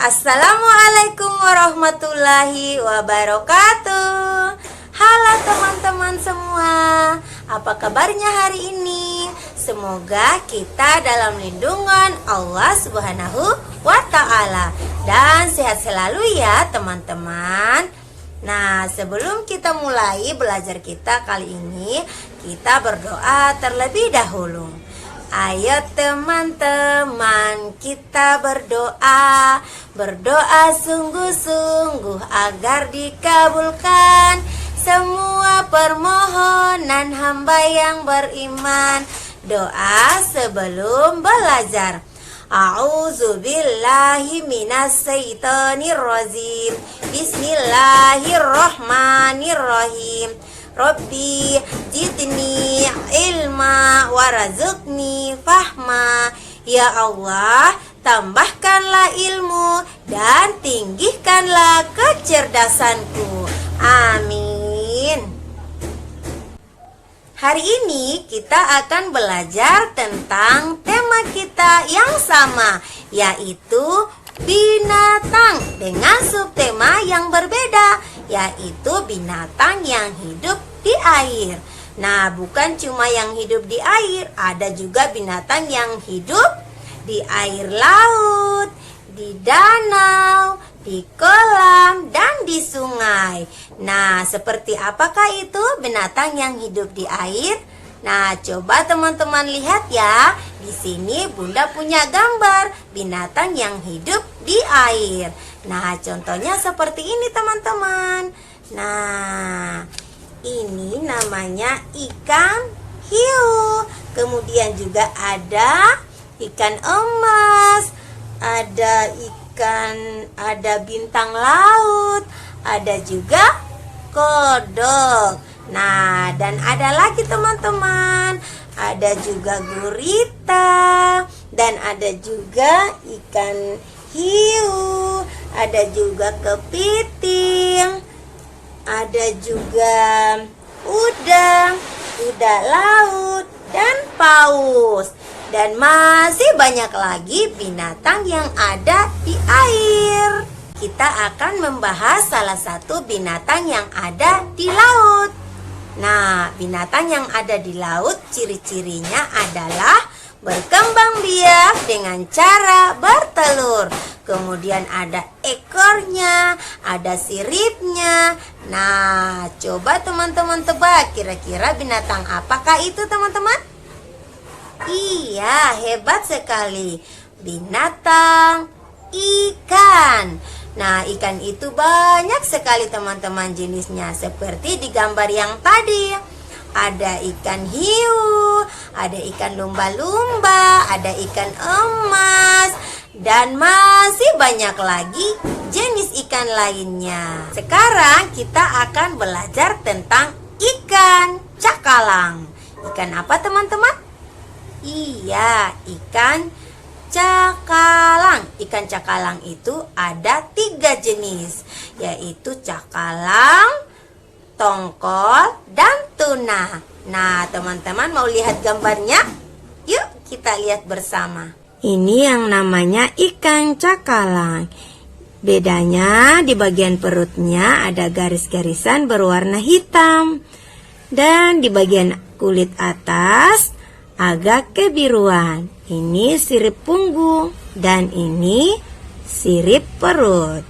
Assalamualaikum warahmatullahi wabarakatuh. Halo teman-teman semua, apa kabarnya hari ini? Semoga kita dalam lindungan Allah Subhanahu wa Ta'ala dan sehat selalu ya teman-teman. Nah, sebelum kita mulai belajar kita kali ini, kita berdoa terlebih dahulu. Ayo teman-teman, kita berdoa sungguh-sungguh agar dikabulkan semua permohonan hamba yang beriman. Doa sebelum belajar. A'udzubillahi minasyaitonirrajim. Bismillahirrahmanirrahim. Rabbi jidni ilma warazukni fahma. Ya Allah, tambahkanlah ilmu dan tinggikanlah kecerdasanku. Amin. Hari ini kita akan belajar tentang tema kita yang sama, yaitu binatang dengan subtema yang berbeda, yaitu binatang yang hidup di air. Nah, bukan cuma yang hidup di air, ada juga binatang yang hidup di air laut, di danau, di kolam, dan di sungai. Nah, seperti apakah itu binatang yang hidup di air? Nah, coba teman-teman lihat ya. Di sini Bunda punya gambar binatang yang hidup di air. Nah, contohnya seperti ini teman-teman. Nah, ini namanya ikan hiu. Kemudian juga ada ikan emas, ada bintang laut, ada juga kodok. Nah, dan ada lagi teman-teman, ada juga gurita, dan ada juga ikan hiu, ada juga kepiting, ada juga udang, kuda laut, dan paus. Dan masih banyak lagi binatang yang ada di air. Kita akan membahas salah satu binatang yang ada di laut. Nah, binatang yang ada di laut ciri-cirinya adalah berkembang biak dengan cara bertelur. Kemudian ada ekornya, ada siripnya. Nah, coba teman-teman tebak kira-kira binatang apakah itu teman-teman? Iya, hebat sekali. Binatang ikan. Nah, ikan itu banyak sekali teman-teman jenisnya. Seperti di gambar yang tadi. Ada ikan hiu, ada ikan lumba-lumba, ada ikan emas, dan masih banyak lagi jenis ikan lainnya. Sekarang kita akan belajar tentang ikan cakalang. Ikan apa teman-teman? Iya, ikan cakalang. Ikan cakalang itu ada 3 jenis, yaitu cakalang, tongkol, dan tuna. Nah, teman-teman mau lihat gambarnya? Yuk kita lihat bersama. Ini yang namanya ikan cakalang. Bedanya di bagian perutnya ada garis-garisan berwarna hitam, dan di bagian kulit atas agak kebiruan. Ini sirip punggung dan ini sirip perut.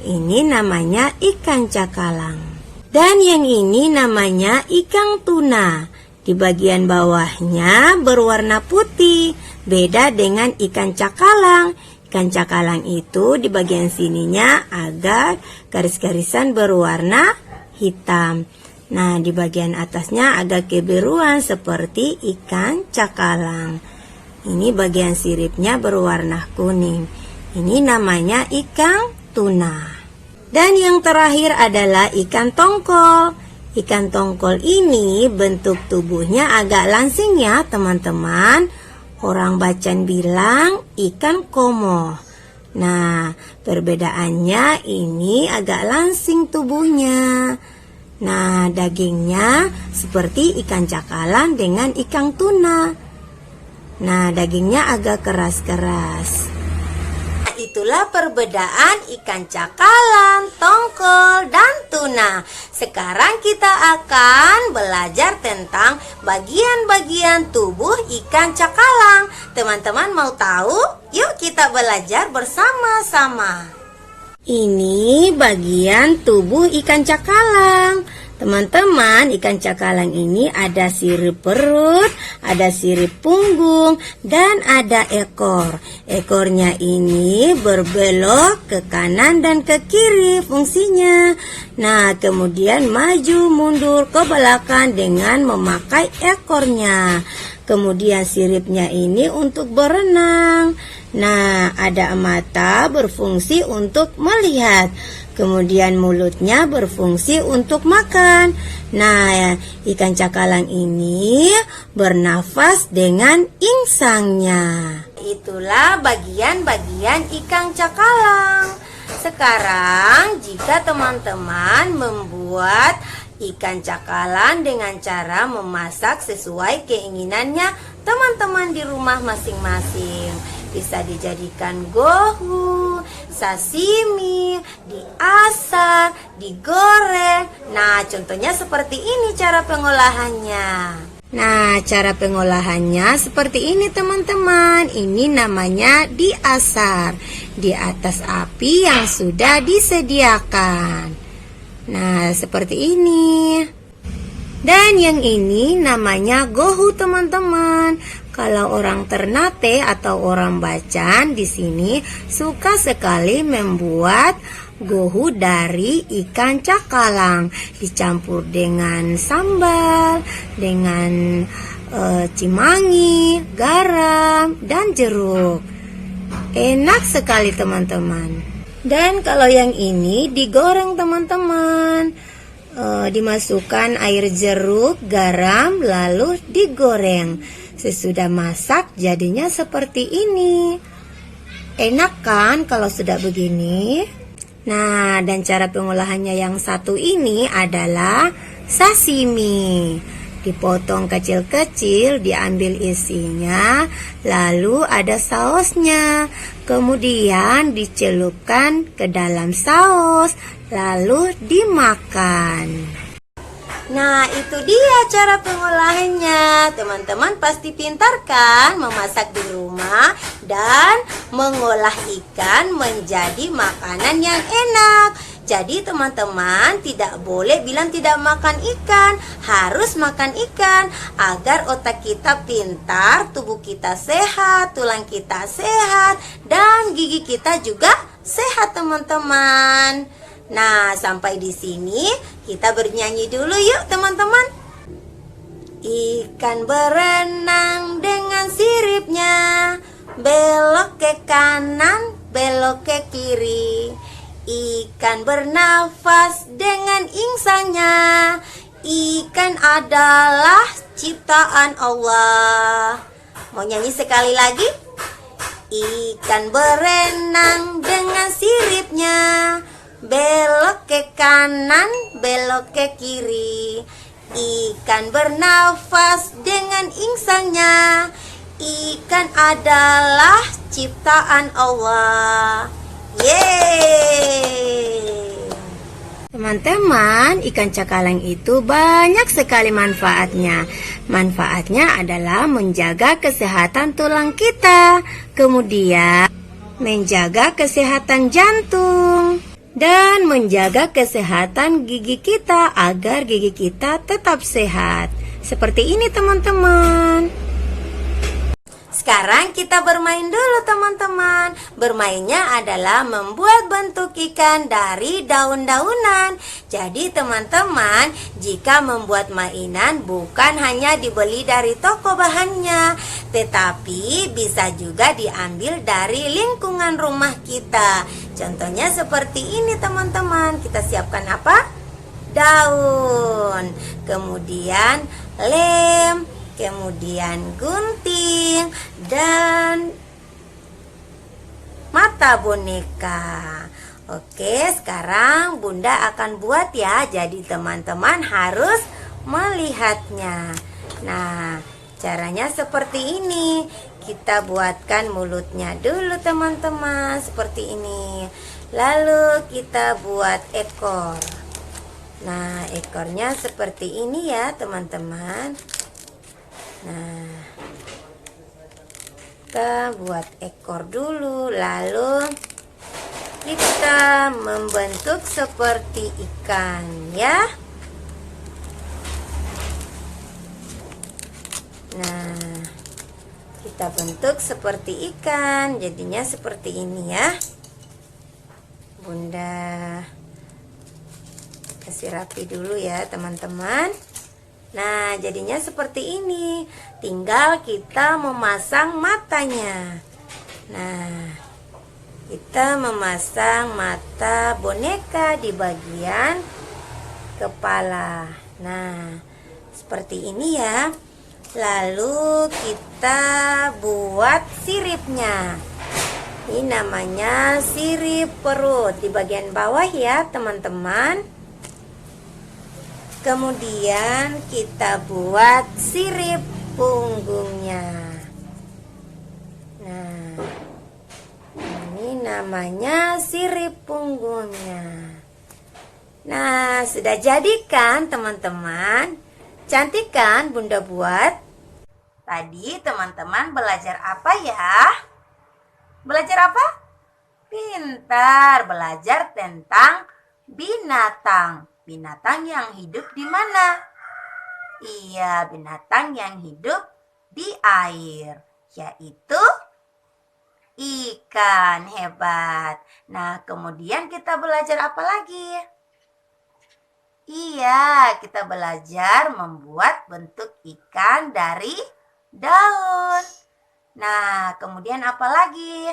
Ini namanya ikan cakalang. Dan yang ini namanya ikan tuna. Di bagian bawahnya berwarna putih, beda dengan ikan cakalang. Ikan cakalang itu di bagian sininya agak garis-garisan berwarna hitam. Nah, di bagian atasnya agak kebiruan seperti ikan cakalang. Ini bagian siripnya berwarna kuning. Ini namanya ikan tuna. Dan yang terakhir adalah ikan tongkol. Ikan tongkol ini bentuk tubuhnya agak langsing ya teman-teman. Orang Bacan bilang ikan komo. Nah, perbedaannya ini agak langsing tubuhnya. Nah, dagingnya seperti ikan cakalang dengan ikan tuna. Nah, dagingnya agak keras-keras. itulah perbedaan ikan cakalang, tongkol, dan tuna. Sekarang kita akan belajar tentang bagian-bagian tubuh ikan cakalang. Teman-teman mau tahu? Yuk kita belajar bersama-sama. Ini bagian tubuh ikan cakalang. Teman-teman, ikan cakalang ini ada sirip perut, ada sirip punggung, dan ada ekor. Ekornya ini berbelok ke kanan dan ke kiri fungsinya. Nah, kemudian maju mundur ke belakang dengan memakai ekornya. Kemudian siripnya ini untuk berenang. Nah, ada mata berfungsi untuk melihat. Kemudian mulutnya berfungsi untuk makan. Nah, ikan cakalang ini bernafas dengan insangnya. Itulah bagian-bagian ikan cakalang. Sekarang, jika teman-teman membuat ikan cakalang dengan cara memasak sesuai keinginannya teman-teman di rumah masing-masing. Bisa dijadikan gohu, sashimi, diasar, digoreng. Nah, contohnya seperti ini cara pengolahannya. Nah, cara pengolahannya seperti ini teman-teman. Ini namanya diasar di atas api yang sudah disediakan. Nah, seperti ini. Dan yang ini namanya gohu teman-teman. Kalau orang Ternate atau orang Bacan di sini suka sekali membuat gohu dari ikan cakalang dicampur dengan sambal, dengan cimangi, garam, dan jeruk. Enak sekali teman-teman. Dan kalau yang ini digoreng teman-teman. Dimasukkan air jeruk, garam, lalu digoreng. Sesudah masak jadinya seperti ini. Enak kan kalau sudah begini? Nah, dan cara pengolahannya yang satu ini adalah sashimi. Dipotong kecil-kecil, diambil isinya, lalu ada sausnya. Kemudian dicelupkan ke dalam saus, lalu dimakan. Nah, itu dia cara pengolahannya. Teman-teman pasti pintar kan memasak di rumah dan mengolah ikan menjadi makanan yang enak. Jadi teman-teman tidak boleh bilang tidak makan ikan, harus makan ikan agar otak kita pintar, tubuh kita sehat, tulang kita sehat, dan gigi kita juga sehat teman-teman. Nah, sampai di sini kita bernyanyi dulu yuk teman-teman. Ikan berenang dengan siripnya, belok ke kanan, belok ke kiri. Ikan bernafas dengan insangnya. Ikan adalah ciptaan Allah. Mau nyanyi sekali lagi? Ikan berenang dengan siripnya, belok ke kanan, belok ke kiri. Ikan bernafas dengan insangnya. Ikan adalah ciptaan Allah. Yeay! Teman-teman, ikan cakalang itu banyak sekali manfaatnya. Manfaatnya adalah menjaga kesehatan tulang kita, kemudian menjaga kesehatan jantung, dan menjaga kesehatan gigi kita agar gigi kita tetap sehat. Seperti ini teman-teman. Sekarang kita bermain dulu teman-teman. Bermainnya adalah membuat bentuk ikan dari daun-daunan. Jadi teman-teman, jika membuat mainan bukan hanya dibeli dari toko bahannya, tetapi bisa juga diambil dari lingkungan rumah kita. Contohnya seperti ini teman-teman. Kita siapkan apa? Daun, kemudian lem, kemudian gunting, dan mata boneka. Oke, sekarang Bunda akan buat ya. Jadi teman-teman harus melihatnya. Nah, caranya seperti ini. kita buatkan mulutnya dulu teman-teman, seperti ini. Lalu kita buat ekor. Nah, ekornya seperti ini ya teman-teman. Nah, kita buat ekor dulu, lalu kita membentuk seperti ikan ya. Nah, kita bentuk seperti ikan, jadinya seperti ini ya. Bunda kasih rapi dulu ya teman-teman. Nah, jadinya seperti ini. Tinggal kita memasang matanya. Nah, kita memasang mata boneka di bagian kepala. Nah, seperti ini ya. Lalu kita buat siripnya. Ini namanya sirip perut di bagian bawah ya teman-teman. Kemudian kita buat sirip punggungnya. Nah, ini namanya sirip punggungnya. Nah, sudah jadi kan teman-teman? Cantik kan Bunda buat? Tadi teman-teman belajar apa ya? Belajar apa? Pintar, belajar tentang binatang. Binatang yang hidup di mana? Iya, binatang yang hidup di air, yaitu ikan. Hebat. Nah, kemudian kita belajar apa lagi? Iya, kita belajar membuat bentuk ikan dari daun. Nah, kemudian apa lagi?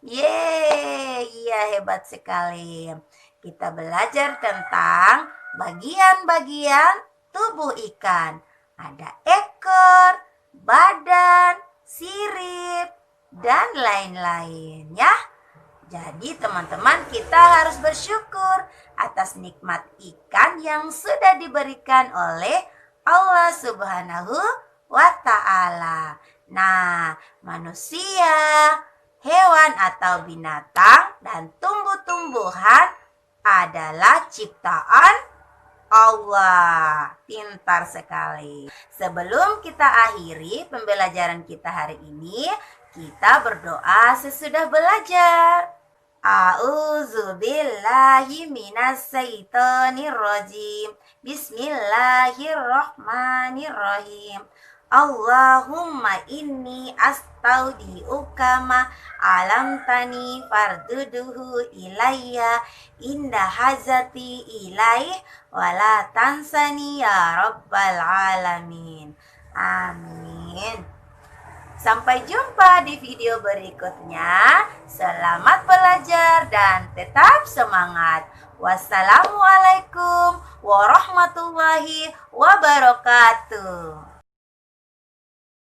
Yeay, iya hebat sekali. Kita belajar tentang bagian-bagian tubuh ikan. Ada ekor, badan, sirip, dan lain-lain ya. Jadi teman-teman, kita harus bersyukur atas nikmat ikan yang sudah diberikan oleh Allah Subhanahu wa Ta'ala. Nah, manusia, hewan atau binatang, dan tumbuh-tumbuhan adalah ciptaan Allah. Pintar sekali. Sebelum kita akhiri pembelajaran kita hari ini, kita berdoa sesudah belajar. A'udzubillahi minasyaitonirrajim. Bismillahirrahmanirrahim. Allahumma inni astaudiuka ma alamtani farduduhu ilayya inda hajati ilaih wala tansani ya rabbal alamin. Amin. Sampai jumpa di video berikutnya. Selamat belajar dan tetap semangat. Wassalamualaikum warahmatullahi wabarakatuh.